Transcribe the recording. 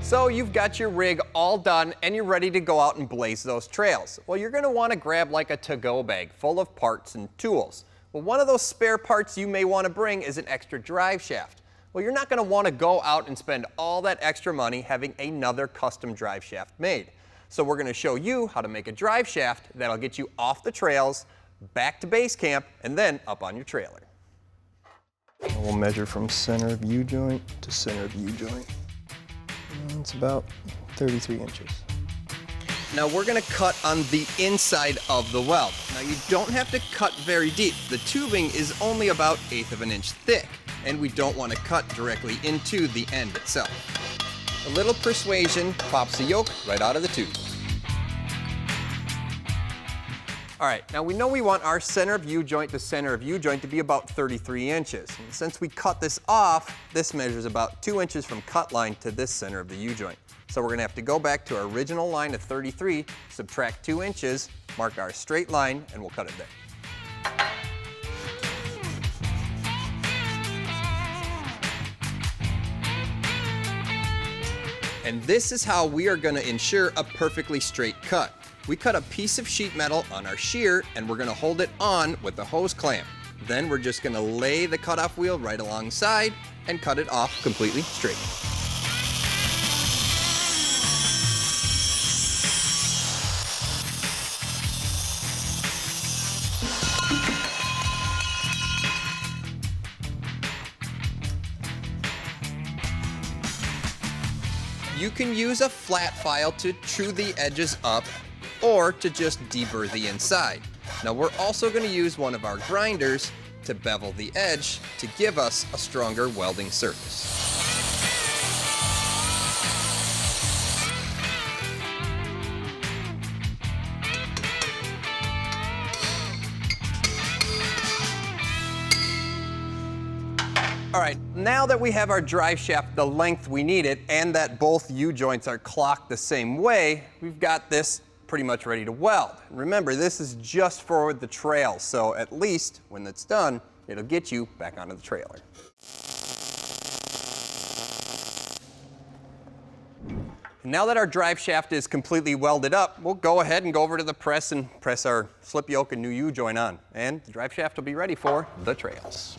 So you've got your rig all done and you're ready to go out and blaze those trails. Well, you're going to want to grab like a to-go bag full of parts and tools. Well, one of those spare parts you may want to bring is an extra drive shaft. Well, you're not going to want to go out and spend all that extra money having another custom drive shaft made. So we're going to show you how to make a drive shaft that'll get you off the trails, back to base camp, and then up on your trailer. We'll measure from center of U-joint to center of U-joint. It's about 33 inches. Now we're going to cut on the inside of the weld. Now you don't have to cut very deep. The tubing is only about 1/8 of an inch thick, and we don't want to cut directly into the end itself. A little persuasion pops the yoke right out of the tube. All right, now we know we want our center of U-joint to center of U-joint to be about 33 inches. And since we cut this off, this measures about 2 inches from cut line to this center of the U-joint. So we're going to have to go back to our original line of 33, subtract 2 inches, mark our straight line, and we'll cut it there. And this is how we are going to ensure a perfectly straight cut. We cut a piece of sheet metal on our shear and we're going to hold it on with a hose clamp. Then we're just going to lay the cutoff wheel right alongside and cut it off completely straight. You can use a flat file to true the edges up or to just deburr the inside. Now we're also going to use one of our grinders to bevel the edge to give us a stronger welding surface. All right, now that we have our drive shaft the length we need it and that both U-joints are clocked the same way, we've got this pretty much ready to weld. Remember, this is just for the trail, so at least when it's done, it'll get you back onto the trailer. Now that our drive shaft is completely welded up, we'll go ahead and go over to the press and press our slip yoke and new U-joint on, and the drive shaft will be ready for the trails.